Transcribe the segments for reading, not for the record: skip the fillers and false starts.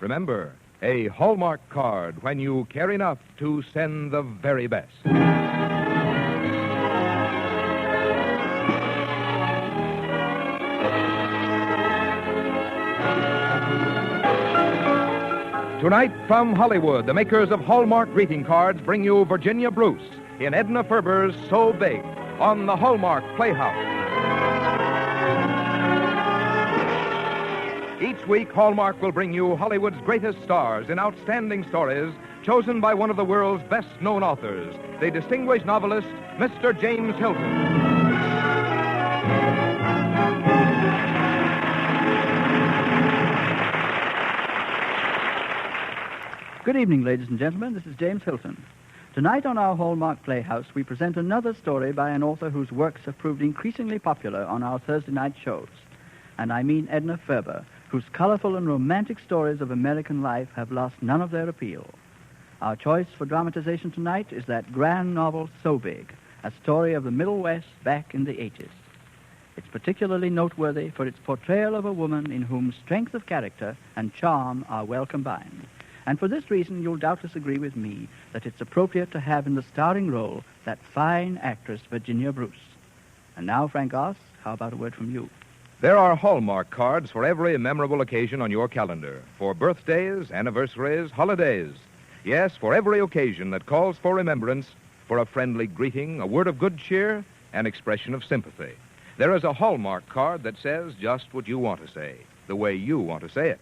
Remember, a Hallmark card when you care enough to send the very best. Tonight, from Hollywood, the makers of Hallmark greeting cards bring you Virginia Bruce in Edna Ferber's So Big on the Hallmark Playhouse. Each week, Hallmark will bring you Hollywood's greatest stars in outstanding stories chosen by one of the world's best-known authors, the distinguished novelist, Mr. James Hilton. Good evening, ladies and gentlemen. This is James Hilton. Tonight on our Hallmark Playhouse, we present another story by an author whose works have proved increasingly popular on our Thursday night shows. And I mean Edna Ferber, whose colorful and romantic stories of American life have lost none of their appeal. Our choice for dramatization tonight is that grand novel, So Big, a story of the Middle West back in the 80s. It's particularly noteworthy for its portrayal of a woman in whom strength of character and charm are well combined. And for this reason, you'll doubtless agree with me that it's appropriate to have in the starring role that fine actress, Virginia Bruce. And now, Frank Goss, how about a word from you? There are Hallmark cards for every memorable occasion on your calendar. For birthdays, anniversaries, holidays. Yes, for every occasion that calls for remembrance, for a friendly greeting, a word of good cheer, an expression of sympathy. There is a Hallmark card that says just what you want to say, the way you want to say it.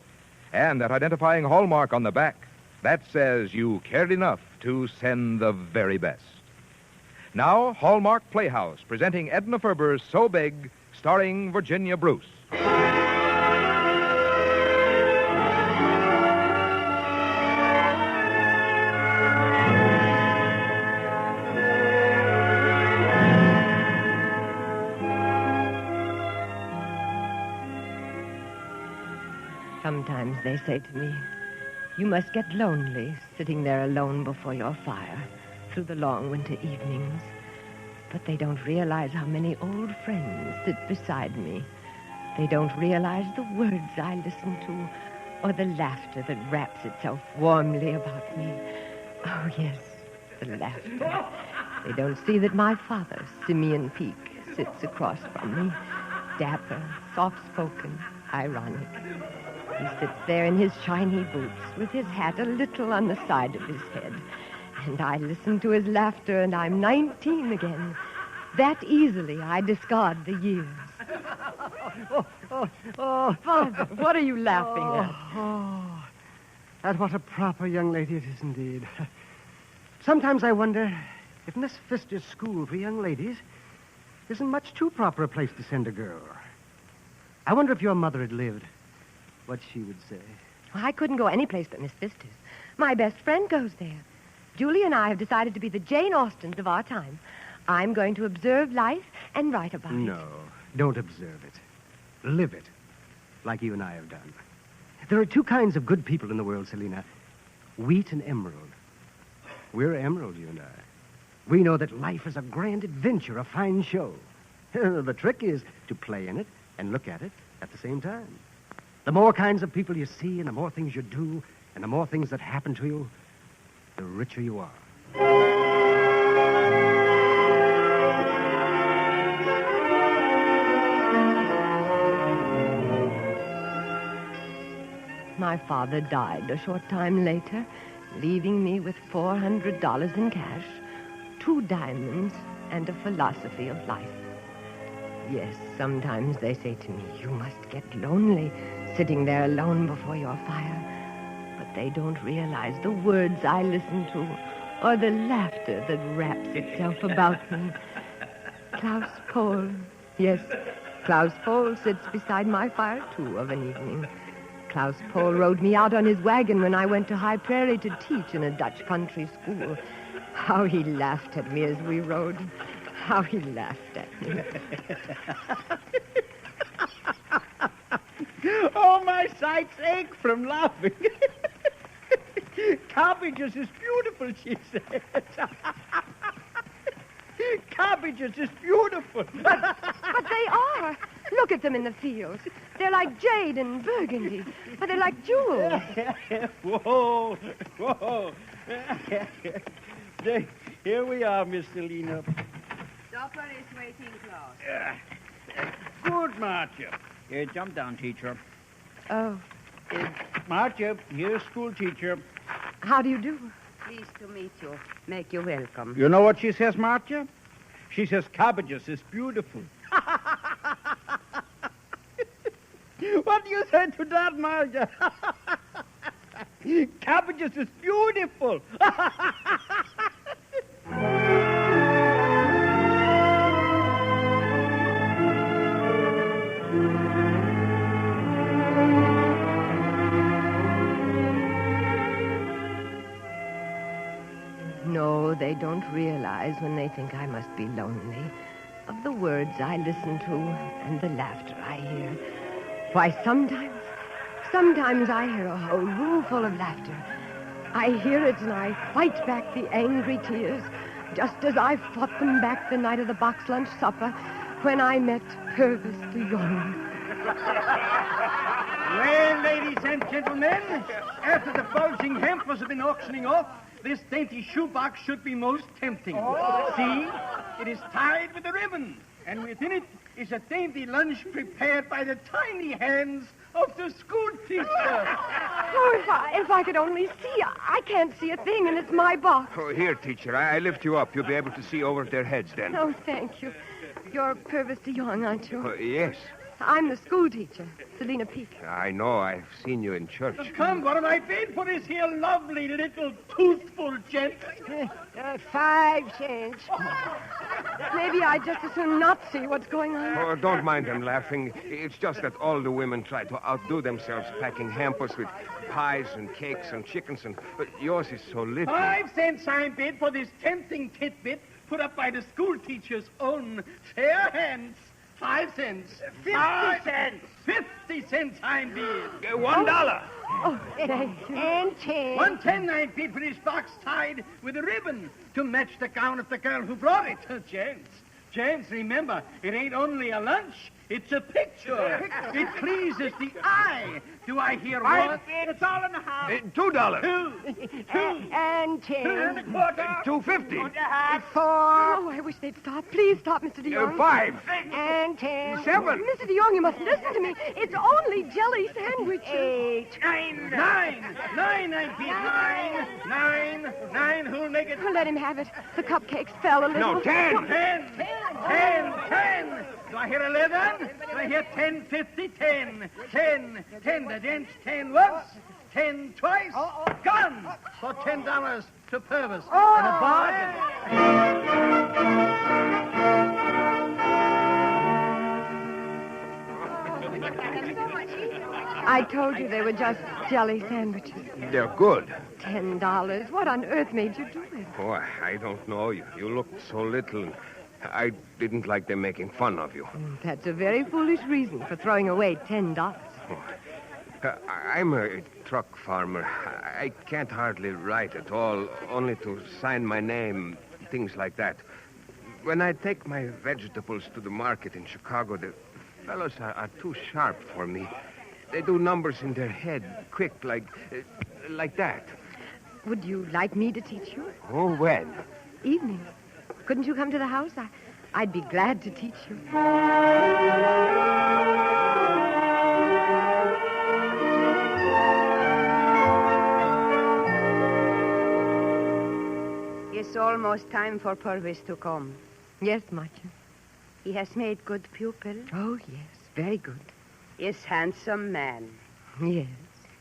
And that identifying hallmark on the back, that says you cared enough to send the very best. Now, Hallmark Playhouse, presenting Edna Ferber's So Big, starring Virginia Bruce. Sometimes they say to me, you must get lonely sitting there alone before your fire through the long winter evenings. But they don't realize how many old friends sit beside me. They don't realize the words I listen to or the laughter that wraps itself warmly about me. Oh, yes, the laughter. They don't see that my father, Simeon Peake, sits across from me, dapper, soft-spoken, ironic. He sits there in his shiny boots with his hat a little on the side of his head. And I listen to his laughter, and I'm 19 again. That easily I discard the years. Father, what are you laughing at? At what a proper young lady it is indeed. Sometimes I wonder if Miss Pfister's school for young ladies isn't much too proper a place to send a girl. I wonder if your mother had lived, what she would say. Well, I couldn't go any place but Miss Pfister's. My best friend goes there. Julie and I have decided to be the Jane Austens of our time. I'm going to observe life and write about it. No, don't observe it. Live it, like you and I have done. There are two kinds of good people in the world, Selina. Wheat and emerald. We're emerald, you and I. We know that life is a grand adventure, a fine show. The trick is to play in it and look at it at the same time. The more kinds of people you see and the more things you do and the more things that happen to you, the richer you are. My father died a short time later, leaving me with $400 in cash, 2 diamonds, and a philosophy of life. Yes, sometimes they say to me, you must get lonely sitting there alone before your fire. But they don't realize the words I listen to or the laughter that wraps itself about me. Klaus Pohl. Yes, Klaus Pohl sits beside my fire, too, of an evening. Klaus Pohl rode me out on his wagon when I went to High Prairie to teach in a Dutch country school. How he laughed at me as we rode. How he laughed at me. Oh, my sides ache from laughing. Cabbage is beautiful, she said. Cabbages is beautiful. But they are. Look at them in the fields. They're like jade and burgundy. But they're like jewels. Whoa, whoa. Here we are, Miss Selina. Supper is waiting close. Good, Marcia. Jump down, teacher. Oh, Marcia, here's school teacher. how do you do? Pleased to meet you. Make you welcome. You know what she says, Marcia? She says cabbages is beautiful. What do you say to that, Marcia? Cabbages is beautiful. No, they don't realize when they think I must be lonely of the words I listen to and the laughter I hear. Why, sometimes I hear a whole room full of laughter. I hear it and I fight back the angry tears, just as I fought them back the night of the box lunch supper when I met Purvis de Jong. Well, ladies and gentlemen, after the bulging hampers have been auctioning off, this dainty shoebox should be most tempting. See, it is tied with a ribbon, and within it is a dainty lunch prepared by the tiny hands of the school teacher. Oh, if I could only see. I can't see a thing, and it's my box. Oh, here, teacher. I lift you up. You'll be able to see over their heads then. Oh, thank you. You're Purvis de Jong, aren't you? Yes. I'm the school teacher, Selina Peake. I know. I've seen you in church. Come, what am I paid for this here lovely little toothful gent? 5 cents. Maybe I'd just as soon not see what's going on. Oh, don't mind them laughing. It's just that all the women try to outdo themselves packing hampers with pies and cakes and chickens, and yours is so little. 5 cents I'm paid for this tempting tidbit put up by the school teacher's own fair hands. 5 cents. 50 cents. 50 cents I'm bid. $1. Oh, thank you. And 10. 1.10 I'm paid for this box tied with a ribbon to match the gown of the girl who brought it. Gents, remember, it ain't only a lunch. It's a picture. It pleases the eye. Do I hear what? It's all in the house. $2. Two. And 10. 2.50. 4. Oh, I wish they'd stop. Please stop, Mr. de Jong. 5. And 10. 7. Mr. de Jong, you must listen to me. It's only jelly sandwiches. 8. 9. 9 I'm paid. 9. Who'll make it? Let him have it. The cupcakes fell a little. No, 10. 10. Do I hear 11? Do I hear 10, 50, 10? 10. The dent's 10 once, 10 twice. Gone for $10 to Purvis. And a bargain. I told you they were just jelly sandwiches. They're good. $10. What on earth made you do it? Oh, I don't know. You looked so little. I didn't like them making fun of you. That's a very foolish reason for throwing away $10. I'm a truck farmer. I can't hardly write at all, only to sign my name, things like that. When I take my vegetables to the market in Chicago, the fellows are too sharp for me. They do numbers in their head, quick, like that. Would you like me to teach you? Oh, when? Evening. Couldn't you come to the house? I'd be glad to teach you. It's almost time for Purvis to come. Yes, Marcia. He has made good pupil. Oh, yes. Very good. Is handsome man. Yes.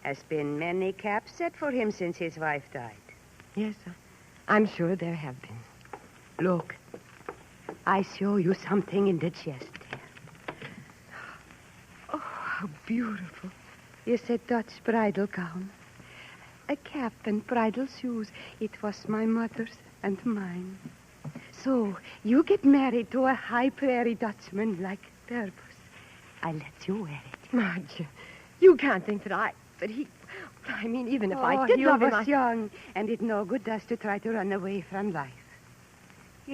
Has been many caps set for him since his wife died. Yes, I'm sure there have been. Look. I show you something in the chest there. Oh, how beautiful. It's a Dutch bridal gown. A cap and bridal shoes. It was my mother's and mine. So, you get married to a high prairie Dutchman like Purvis. I let you wear it. Marcia, you can't think that he... I mean, even if I did love him, was young, and it no good does to try to run away from life.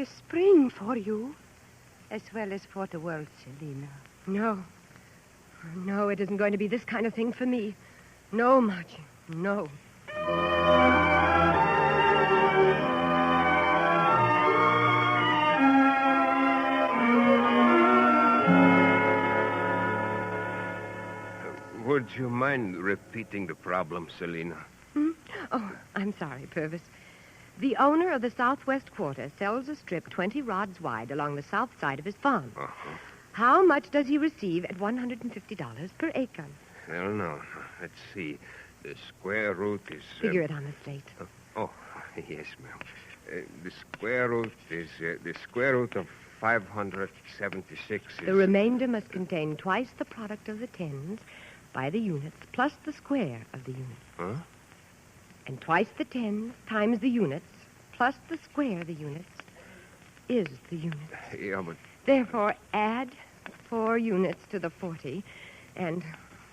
a spring for you, as well as for the world, Selina. No. No, it isn't going to be this kind of thing for me. No, Margie. No. Would you mind repeating the problem, Selina? Oh, I'm sorry, Purvis. The owner of the southwest quarter sells a strip 20 rods wide along the south side of his farm. Uh-huh. How much does he receive at $150 per acre? Well, no. Let's see. The square root is... Figure it on the slate. Oh, yes, ma'am. The square root is... the square root of 576 is... The remainder must contain twice the product of the tens by the units plus the square of the units. Huh? And twice the tens times the units plus the square of the units is the units. Yeah, but... Therefore, add 4 units to the 40 and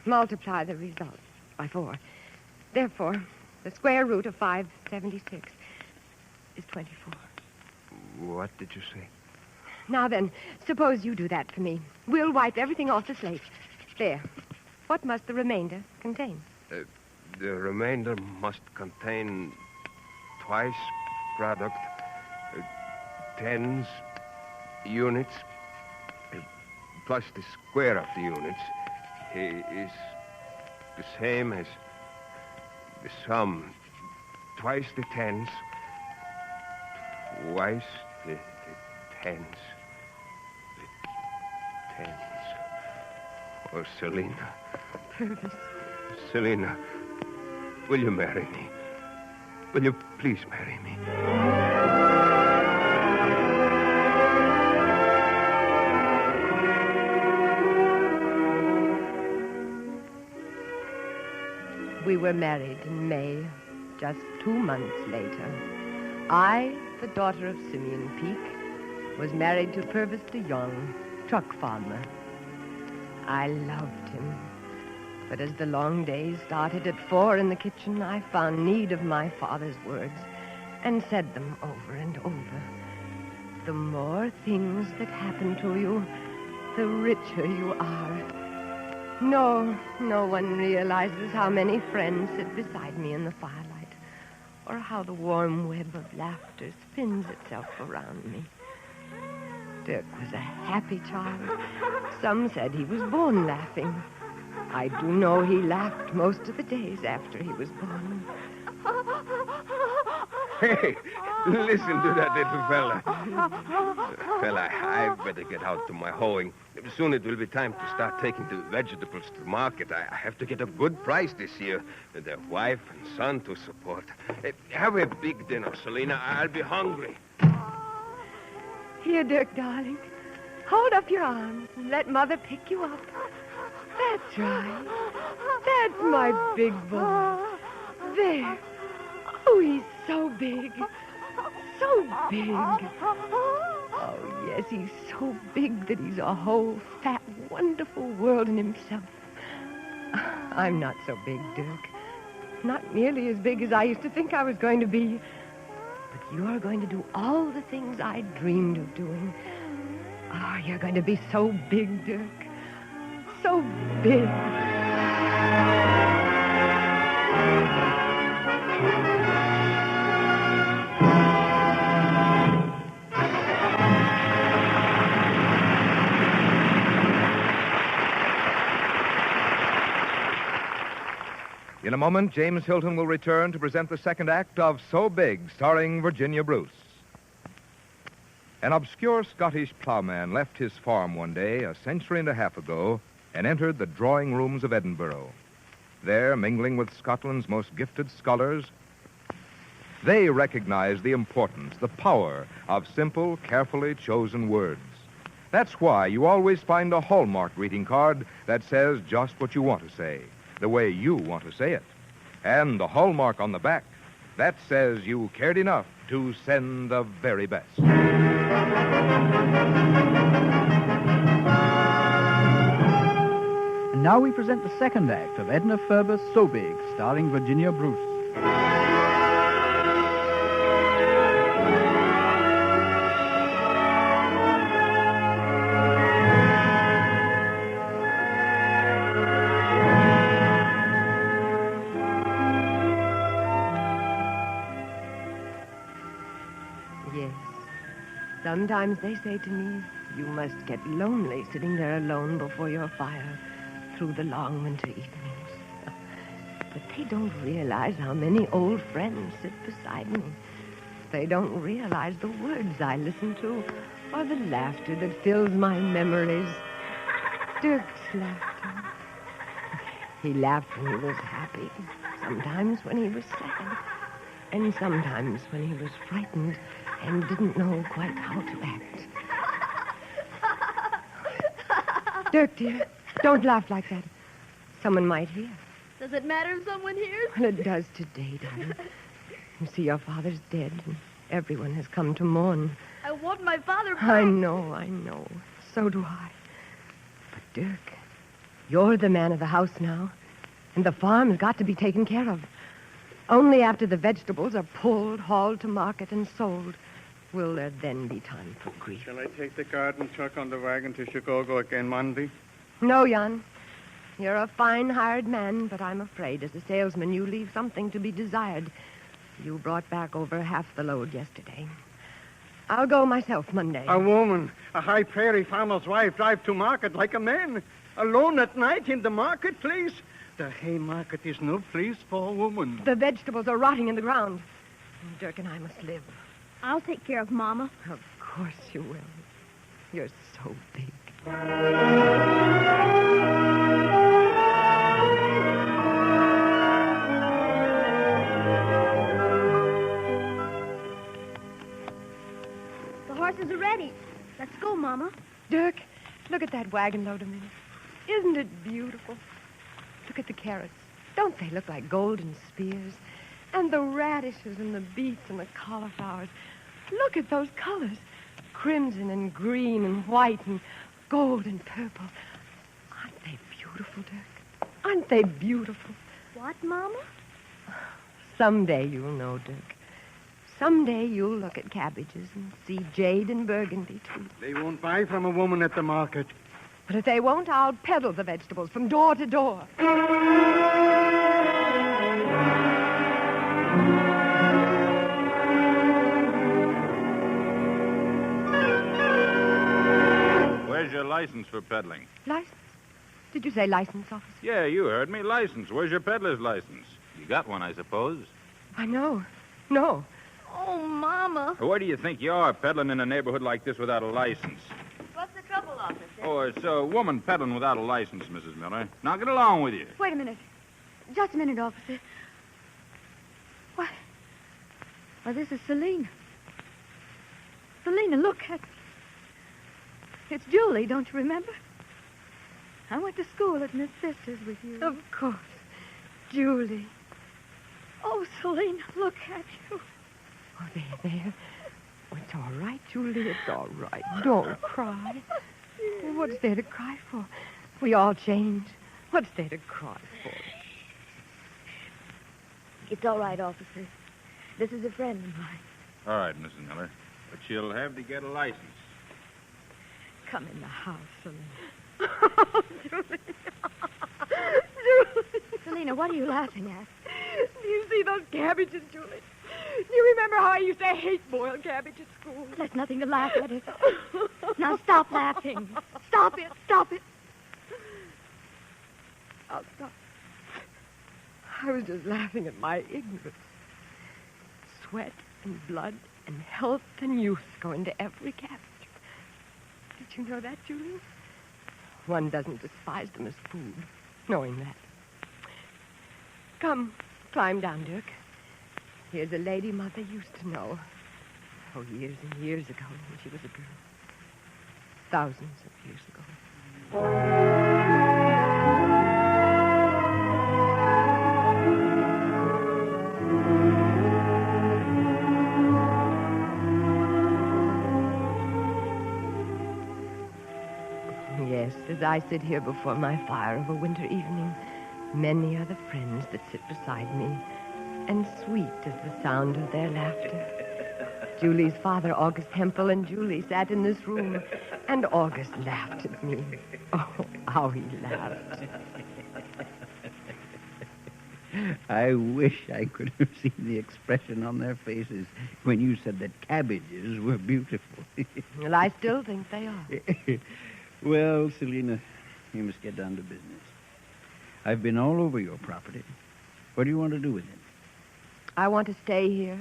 multiply the result by 4. Therefore, the square root of 576 is 24. What did you say? Now then, suppose you do that for me. We'll wipe everything off the slate. There. What must the remainder contain? The remainder must contain twice product, tens, units, plus the square of the units is the same as the sum. Twice the tens, twice the tens. The tens. Oh, Selina. Purvis. Selina, will you marry me? Will you please marry me? We were married in May, just 2 months later. I, the daughter of Simeon Peake, was married to Purvis de Jong, truck farmer. I loved him. But as the long days started at 4 in the kitchen, I found need of my father's words and said them over and over. The more things that happen to you, the richer you are. No one realizes how many friends sit beside me in the firelight, or how the warm web of laughter spins itself around me. Dirk was a happy child. Some said he was born laughing. I do know he laughed most of the days after he was born. Hey, listen to that little fella. Fella, I better get out to my hoeing. Soon it will be time to start taking the vegetables to market. I have to get a good price this year. The wife and son to support. Have a big dinner, Selina. I'll be hungry. Here, Dirk, darling. Hold up your arms and let Mother pick you up. That's right. That's my big boy. There. Oh, he's so big. So big. Oh, yes, he's so big that he's a whole fat, wonderful world in himself. I'm not so big, Dirk. Not nearly as big as I used to think I was going to be. But you're going to do all the things I dreamed of doing. Oh, you're going to be so big, Dirk. So big. In a moment, James Hilton will return to present the second act of So Big, starring Virginia Bruce. An obscure Scottish plowman left his farm one day, a century and a half ago, and entered the drawing rooms of Edinburgh. There, mingling with Scotland's most gifted scholars, they recognized the importance, the power of simple, carefully chosen words. That's why you always find a Hallmark greeting card that says just what you want to say, the way you want to say it. And the Hallmark on the back, that says you cared enough to send the very best. And now we present the second act of Edna Ferber's So Big, starring Virginia Bruce. Yes. Sometimes they say to me, you must get lonely sitting there alone before your fire through the long winter evenings. But they don't realize how many old friends sit beside me. They don't realize the words I listen to or the laughter that fills my memories. Dirk's laughter. He laughed when he was happy, sometimes when he was sad, and sometimes when he was frightened and didn't know quite how to act. Dirk, dear, don't laugh like that. Someone might hear. Does it matter if someone hears? Well, it does today, darling. You see, your father's dead, and everyone has come to mourn. I want my father back. I know. So do I. But, Dirk, you're the man of the house now, and the farm's got to be taken care of. Only after the vegetables are pulled, hauled to market, and sold will there then be time for grief. Shall I take the garden truck on the wagon to Chicago again Monday? No, Jan. You're a fine hired man, but I'm afraid as a salesman you leave something to be desired. You brought back over half the load yesterday. I'll go myself Monday. A woman, a high prairie farmer's wife, drive to market like a man. Alone at night in the marketplace. The hay market is no place for a woman. The vegetables are rotting in the ground. Dirk and I must live. I'll take care of Mama. Of course you will. You're so big. The horses are ready. Let's go, Mama. Dirk, look at that wagon load a minute. Isn't it beautiful? Look at the carrots. Don't they look like golden spears? And the radishes and the beets and the cauliflowers. Look at those colors. Crimson and green and white and gold and purple. Aren't they beautiful, Dirk? Aren't they beautiful? What, Mama? Someday you'll know, Dirk. Someday you'll look at cabbages and see jade and burgundy, too. They won't buy from a woman at the market. But if they won't, I'll peddle the vegetables from door to door. Where's your license for peddling? License? Did you say license, officer? Yeah, you heard me. License. Where's your peddler's license? You got one, I suppose. I know. No. Oh, Mama. Where do you think you are, peddling in a neighborhood like this without a license? What's the trouble, officer? Oh, it's a woman peddling without a license, Mrs. Miller. Now get along with you. Wait a minute. Just a minute, officer. Why, this is Selena. Selena, look. It's Julie, don't you remember? I went to school at Miss Sister's with you. Of course. Julie. Oh, Selena, look at you. Oh, there. Oh, it's all right, Julie. It's all right. Don't cry. What's there to cry for? We all change. What's there to cry for? It's all right, officer. This is a friend of mine. All right, Mrs. Miller. But she'll have to get a license. Come in the house, Selena. Oh, Julie. Julie. Selena, what are you laughing at? Do you see those cabbages, Julie? Do you remember how I used to hate boiled cabbage at school? There's nothing to laugh at. Now stop laughing. Stop it. Stop it. I'll stop. I was just laughing at my ignorance. Sweat and blood and health and youth go into every cabbage. Did you know that, Julie? One doesn't despise them as food, knowing that. Come, climb down, Dirk. Here's a lady Mother used to know. Oh, years and years ago when she was a girl. Thousands of years ago. Yes, as I sit here before my fire of a winter evening, many are the friends that sit beside me, and sweet is the sound of their laughter. Julie's father, August Hempel, and Julie sat in this room, and August laughed at me. Oh, how he laughed. I wish I could have seen the expression on their faces when you said that cabbages were beautiful. Well, I still think they are. Well, Selina, you must get down to business. I've been all over your property. What do you want to do with it? I want to stay here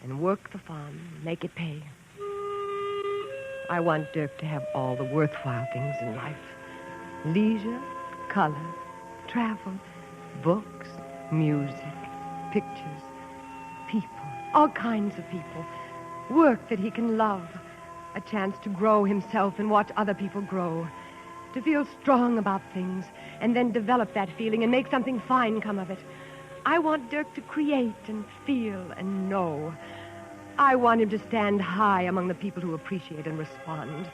and work the farm, make it pay. I want Dirk to have all the worthwhile things in life. Leisure, color, travel, books, music, pictures, people, all kinds of people. Work that he can love. A chance to grow himself and watch other people grow. To feel strong about things and then develop that feeling and make something fine come of it. I want Dirk to create and feel and know. I want him to stand high among the people who appreciate and respond.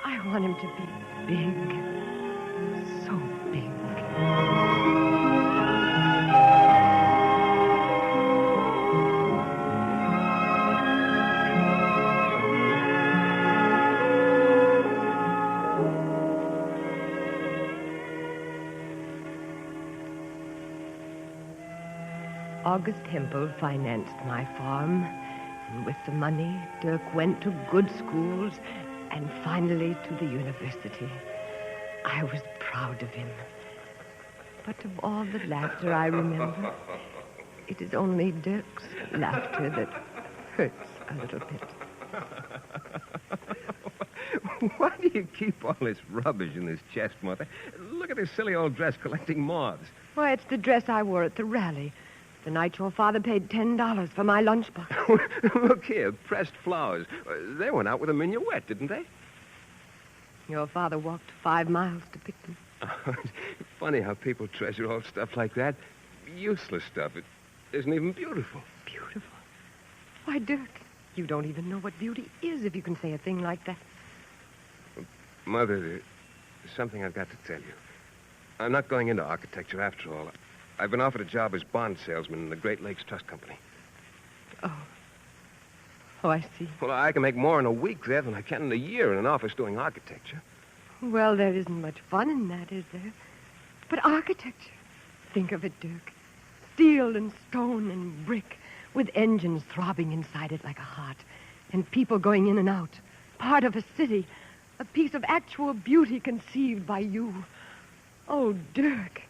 I want him to be big. So big. August Hempel financed my farm, and with the money, Dirk went to good schools and finally to the university. I was proud of him. But of all the laughter I remember, it is only Dirk's laughter that hurts a little bit. Why do you keep all this rubbish in this chest, Mother? Look at this silly old dress collecting moths. Why, it's the dress I wore at the rally. The night your father paid $10 for my lunchbox. Look here, pressed flowers. They went out with a minuet, didn't they? Your father walked 5 miles to pick them. Funny how people treasure old stuff like that. Useless stuff. It isn't even beautiful. Beautiful? Why, Dirk, you don't even know what beauty is if you can say a thing like that. Mother, there's something I've got to tell you. I'm not going into architecture after all. I've been offered a job as bond salesman in the Great Lakes Trust Company. Oh, I see. Well, I can make more in a week there than I can in a year in an office doing architecture. Well, there isn't much fun in that, is there? But architecture, think of it, Dirk. Steel and stone and brick, with engines throbbing inside it like a heart, and people going in and out. Part of a city, a piece of actual beauty conceived by you. Oh, Dirk.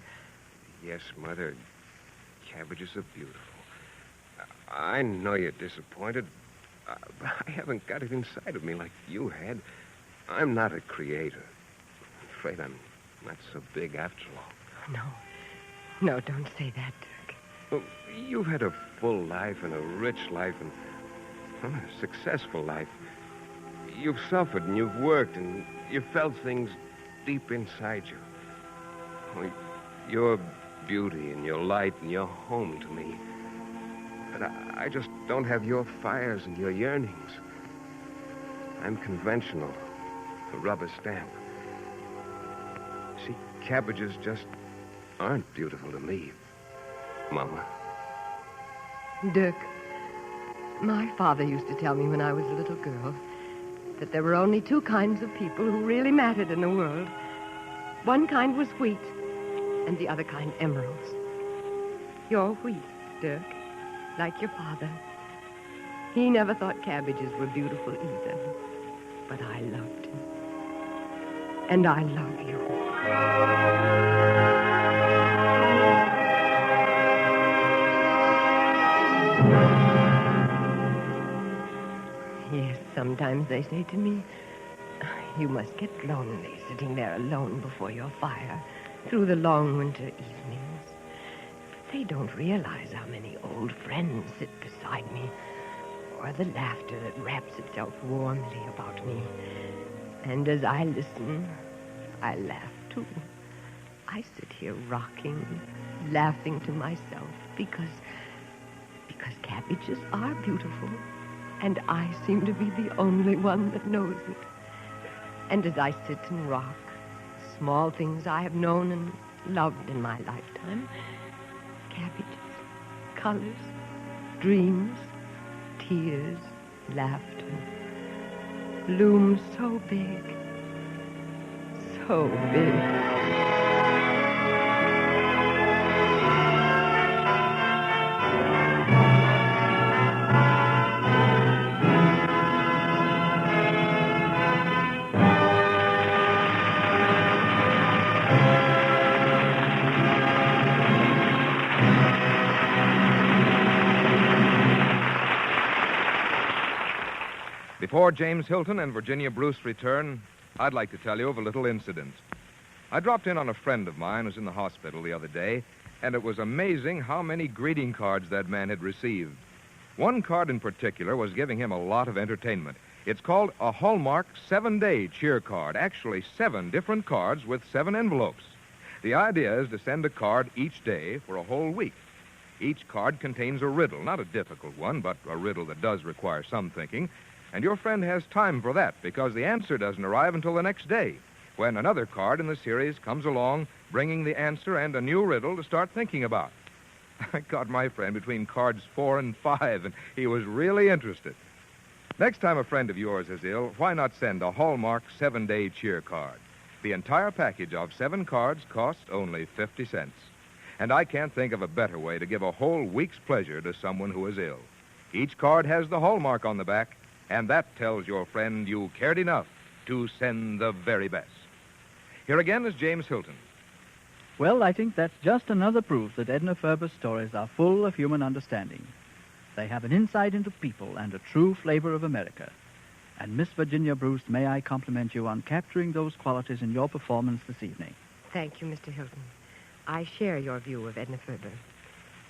Yes, Mother, cabbages are beautiful. I know you're disappointed. But I haven't got it inside of me like you had. I'm not a creator. I'm afraid I'm not so big after all. No, don't say that, Dirk. Well, you've had a full life and a rich life and a successful life. You've suffered and you've worked and you've felt things deep inside you. Well, your beauty and your light and your home to me. But I just don't have your fires and your yearnings. I'm conventional, a rubber stamp. See, cabbages just aren't beautiful to me, Mama. Dirk, my father used to tell me when I was a little girl that there were only 2 kinds of people who really mattered in the world. One kind was wheat, and the other kind emeralds. You're wheat, Dirk, like your father. He never thought cabbages were beautiful either, but I loved him. And I love you. Yes, sometimes they say to me, you must get lonely sitting there alone before your fire through the long winter evenings. But they don't realize how many old friends sit beside me, or the laughter that wraps itself warmly about me. And as I listen, I laugh too. I sit here rocking, laughing to myself because cabbages are beautiful, and I seem to be the only one that knows it. And as I sit and rock, small things I have known and loved in my lifetime, cabbages, colors, dreams, tears, laughter, loom so big, so big. Before James Hilton and Virginia Bruce return, I'd like to tell you of a little incident. I dropped in on a friend of mine who's in the hospital the other day, and it was amazing how many greeting cards that man had received. One card in particular was giving him a lot of entertainment. It's called a Hallmark 7-day cheer card. Actually, 7 different cards with 7 envelopes. The idea is to send a card each day for a whole week. Each card contains a riddle, not a difficult one, but a riddle that does require some thinking. And your friend has time for that because the answer doesn't arrive until the next day, when another card in the series comes along, bringing the answer and a new riddle to start thinking about. I got my friend between cards 4 and 5, and he was really interested. Next time a friend of yours is ill, why not send a Hallmark 7-day cheer card? The entire package of 7 cards costs only 50 cents. And I can't think of a better way to give a whole week's pleasure to someone who is ill. Each card has the Hallmark on the back, and that tells your friend you cared enough to send the very best. Here again is James Hilton. Well, I think that's just another proof that Edna Ferber's stories are full of human understanding. They have an insight into people and a true flavor of America. And Miss Virginia Bruce, may I compliment you on capturing those qualities in your performance this evening. Thank you, Mr. Hilton. I share your view of Edna Ferber.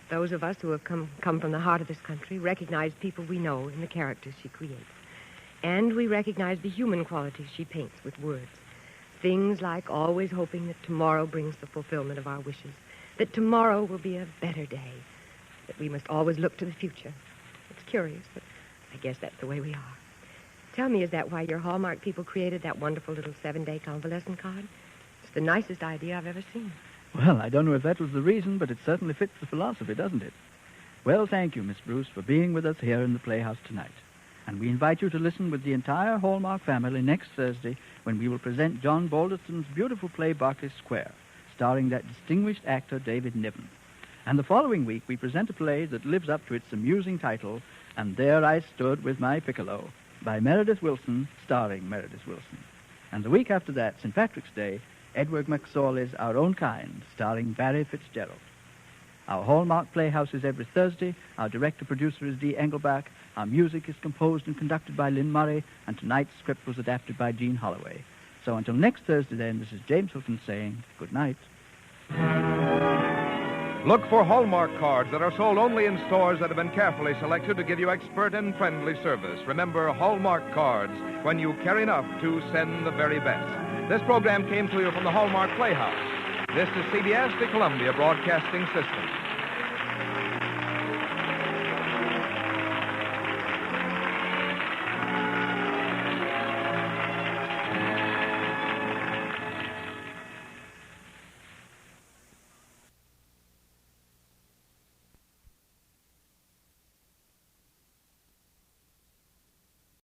Those of us who have come from the heart of this country recognize people we know in the characters she creates. And we recognize the human qualities she paints with words. Things like always hoping that tomorrow brings the fulfillment of our wishes, that tomorrow will be a better day, that we must always look to the future. It's curious, but I guess that's the way we are. Tell me, is that why your Hallmark people created that wonderful little 7-day convalescent card? It's the nicest idea I've ever seen. Well, I don't know if that was the reason, but it certainly fits the philosophy, doesn't it? Well, thank you, Miss Bruce, for being with us here in the Playhouse tonight. And we invite you to listen with the entire Hallmark family next Thursday when we will present John Balderston's beautiful play Berkeley Square, starring that distinguished actor David Niven. And the following week, we present a play that lives up to its amusing title, And There I Stood with My Piccolo, by Meredith Willson, starring Meredith Willson. And the week after that, St. Patrick's Day, Edward McSorley's Our Own Kind, starring Barry Fitzgerald. Our Hallmark Playhouse is every Thursday. Our director-producer is Dee Engelbach. Our music is composed and conducted by Lynn Murray, and tonight's script was adapted by Gene Holloway. So until next Thursday, then, this is James Hilton saying good night. Look for Hallmark cards that are sold only in stores that have been carefully selected to give you expert and friendly service. Remember, Hallmark cards when you care enough to send the very best. This program came to you from the Hallmark Playhouse. This is CBS, the Columbia Broadcasting System.